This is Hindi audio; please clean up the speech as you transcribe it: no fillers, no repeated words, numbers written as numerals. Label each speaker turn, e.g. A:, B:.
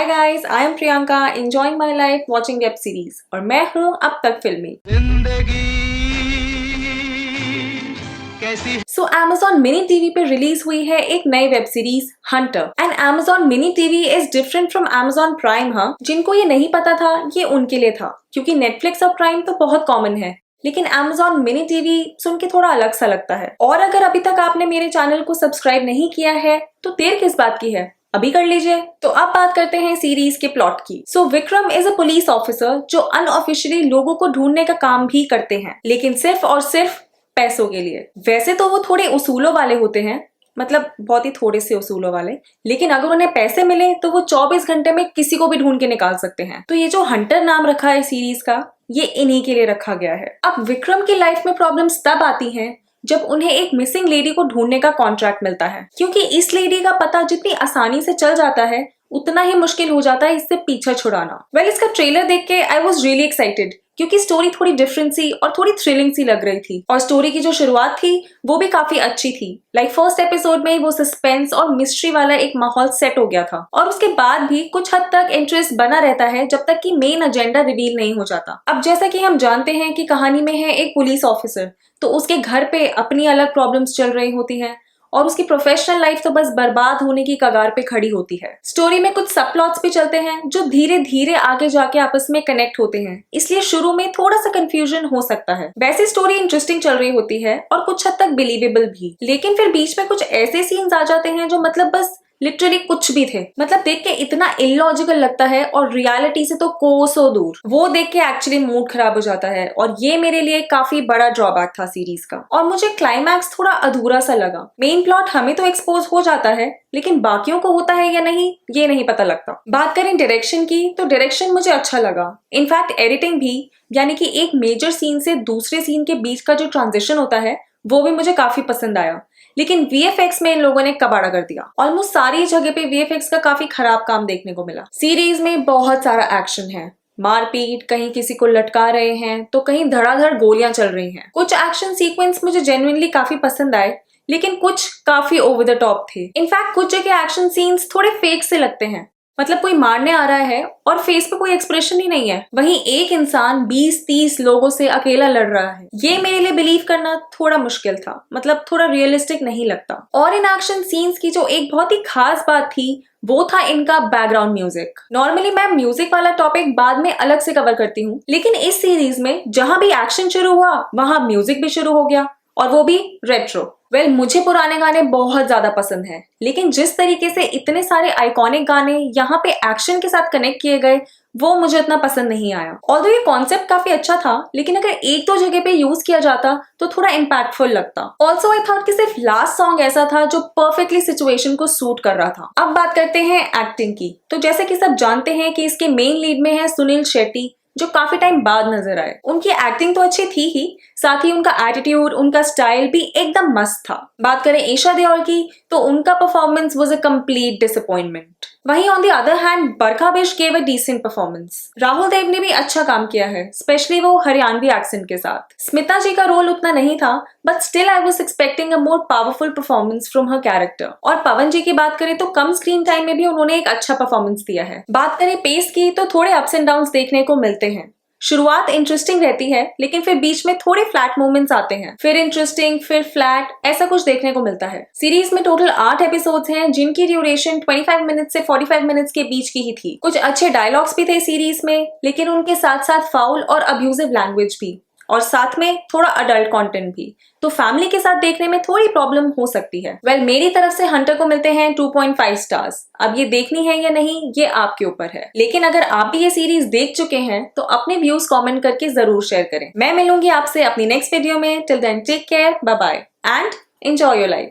A: Hi guys, I am Priyanka enjoying my life watching web series और मैं हूँ अब तक फिल्मी। सो Amazon मिनी टीवी पे रिलीज हुई है एक नई web series Hunter and Amazon mini TV is different from Amazon prime. हाँ, जिनको ये नहीं पता था ये उनके लिए था, क्योंकि नेटफ्लिक्स और प्राइम तो बहुत कॉमन है, लेकिन Amazon मिनी टीवी सुन के थोड़ा अलग सा लगता है। और अगर अभी तक आपने मेरे चैनल को सब्सक्राइब नहीं किया है तो देर किस बात की है, अभी कर लीजिए। तो अब बात करते हैं सीरीज के प्लॉट की। So Vikram is a police officer जो अनऑफिशियली लोगों को ढूंढने का काम भी करते हैं, लेकिन सिर्फ और सिर्फ पैसों के लिए। वैसे तो वो थोड़े उसूलों वाले होते हैं, मतलब बहुत ही थोड़े से उसूलों वाले, लेकिन अगर उन्हें पैसे मिले तो वो 24 घंटे में किसी को भी ढूंढ के निकाल सकते हैं। तो ये जो हंटर नाम रखा है सीरीज का, ये इन्हीं के लिए रखा गया है। अब विक्रम की लाइफ में प्रॉब्लम्स तब आती हैं जब उन्हें एक मिसिंग लेडी को ढूंढने का कॉन्ट्रैक्ट मिलता है, क्योंकि इस लेडी का पता जितनी आसानी से चल जाता है उतना ही मुश्किल हो जाता है इससे पीछा छुड़ाना। वेल, इसका ट्रेलर देख के आई वॉज रियली एक्साइटेड, क्योंकि स्टोरी थोड़ी डिफरेंट सी और थोड़ी थ्रिलिंग सी लग रही थी। और स्टोरी की जो शुरुआत थी वो भी काफी अच्छी थी। लाइक फर्स्ट एपिसोड में ही वो सस्पेंस और मिस्ट्री वाला एक माहौल सेट हो गया था, और उसके बाद भी कुछ हद तक इंटरेस्ट बना रहता है जब तक कि मेन एजेंडा रिवील नहीं हो जाता। अब जैसा कि हम जानते हैं कि कहानी में है एक पुलिस ऑफिसर, तो उसके घर पे अपनी अलग प्रॉब्लम्स चल रही होती हैं और उसकी प्रोफेशनल लाइफ तो बस बर्बाद होने की कगार पे खड़ी होती है। स्टोरी में कुछ सब प्लॉट्स भी चलते हैं जो धीरे धीरे आगे जाके आपस में कनेक्ट होते हैं, इसलिए शुरू में थोड़ा सा कंफ्यूजन हो सकता है। वैसे स्टोरी इंटरेस्टिंग चल रही होती है और कुछ हद तक बिलीवेबल भी, लेकिन फिर बीच में कुछ ऐसे सीन्स आ जाते हैं जो मतलब बस लिटरली कुछ भी थे। मतलब देख के इतना इलॉजिकल लगता है और रियलिटी से तो कोसों दूर। वो देख के एक्चुअली मूड खराब हो जाता है, और ये मेरे लिए काफी बड़ा ड्रॉबैक था सीरीज का। और मुझे क्लाइमैक्स थोड़ा अधूरा सा लगा। मेन प्लॉट हमें तो एक्सपोज हो जाता है, लेकिन बाकियों को होता है या नहीं ये नहीं पता लगता। बात करें डायरेक्शन की, तो डायरेक्शन मुझे अच्छा लगा। इनफैक्ट एडिटिंग भी, यानी कि एक मेजर सीन से दूसरे सीन के बीच का जो ट्रांजिशन होता है वो भी मुझे काफी पसंद आया। लेकिन वीएफएक्स में इन लोगों ने कबाड़ा कर दिया। ऑलमोस्ट सारी जगह पे वीएफएक्स का काफी खराब काम देखने को मिला। सीरीज में बहुत सारा एक्शन है, मारपीट, कहीं किसी को लटका रहे हैं तो कहीं धड़ाधड़ गोलियां चल रही हैं। कुछ एक्शन सीक्वेंस मुझे जेन्युइनली काफी पसंद आए, लेकिन कुछ काफी ओवर द टॉप थे। इनफैक्ट कुछ जगह एक्शन सीन्स थोड़े फेक से लगते हैं, मतलब कोई मारने आ रहा है और फेस पे कोई एक्सप्रेशन ही नहीं है, वहीं एक इंसान 20-30 लोगों से अकेला लड़ रहा है। ये मेरे लिए बिलीव करना थोड़ा मुश्किल था, मतलब थोड़ा रियलिस्टिक नहीं लगता। और इन एक्शन सीन्स की जो एक बहुत ही खास बात थी वो था इनका बैकग्राउंड म्यूजिक। नॉर्मली मैं म्यूजिक वाला टॉपिक बाद में अलग से कवर करती हूँ, लेकिन इस सीरीज में जहां भी एक्शन शुरू हुआ वहां म्यूजिक भी शुरू हो गया, और वो भी रेट्रो। वेल, मुझे पुराने गाने बहुत ज्यादा पसंद हैं, लेकिन जिस तरीके से इतने सारे आइकॉनिक गाने यहाँ पे एक्शन के साथ कनेक्ट किए गए वो मुझे इतना पसंद नहीं आया। ऑल्दो ये कॉन्सेप्ट काफी अच्छा था, लेकिन अगर एक दो जगह पे यूज किया जाता तो थोड़ा इम्पैक्टफुल लगता। ऑल्सो आई थॉट कि सिर्फ लास्ट सॉन्ग ऐसा था जो परफेक्टली सिचुएशन को सूट कर रहा था। अब बात करते हैं एक्टिंग की। तो जैसे कि सब जानते हैं कि इसके मेन लीड में है सुनील शेट्टी, जो काफी टाइम बाद नजर आए। उनकी एक्टिंग तो अच्छी थी ही, साथ ही उनका एटीट्यूड, उनका स्टाइल भी एकदम मस्त था। बात करें ईशा देओल की, तो उनका performance was a complete disappointment. वहीं on the other hand Barkha Bisht gave a decent performance. Rahul Dev ने भी अच्छा काम किया है, स्पेशली वो हरियाणवी एक्सेंट के साथ। स्मिता जी का रोल उतना नहीं था, but still I was expecting a more powerful performance from her character. और पवन जी की बात करें तो कम स्क्रीन टाइम में भी उन्होंने एक अच्छा परफॉर्मेंस दिया है। बात करें पेस की, तो थोड़े अप्स एंड डाउन्स देखने को मिलते हैं। शुरुआत इंटरेस्टिंग रहती है, लेकिन फिर बीच में थोड़े फ्लैट मोमेंट्स आते हैं, फिर इंटरेस्टिंग, फिर फ्लैट, ऐसा कुछ देखने को मिलता है। सीरीज में टोटल 8 एपिसोड्स हैं, जिनकी ड्यूरेशन 25 मिनट से 45 मिनट्स के बीच की ही थी। कुछ अच्छे डायलॉग्स भी थे सीरीज में, लेकिन उनके साथ साथ फाउल और अब्यूजिव लैंग्वेज भी, और साथ में थोड़ा अडल्ट कंटेंट भी, तो फैमिली के साथ देखने में थोड़ी प्रॉब्लम हो सकती है। वेल, मेरी तरफ से हंटर को मिलते हैं 2.5 स्टार्स। अब ये देखनी है या नहीं ये आपके ऊपर है, लेकिन अगर आप भी ये सीरीज देख चुके हैं तो अपने व्यूज कमेंट करके जरूर शेयर करें। मैं मिलूंगी आपसे अपनी नेक्स्ट वीडियो में। Till then take care, bye bye and enjoy your life.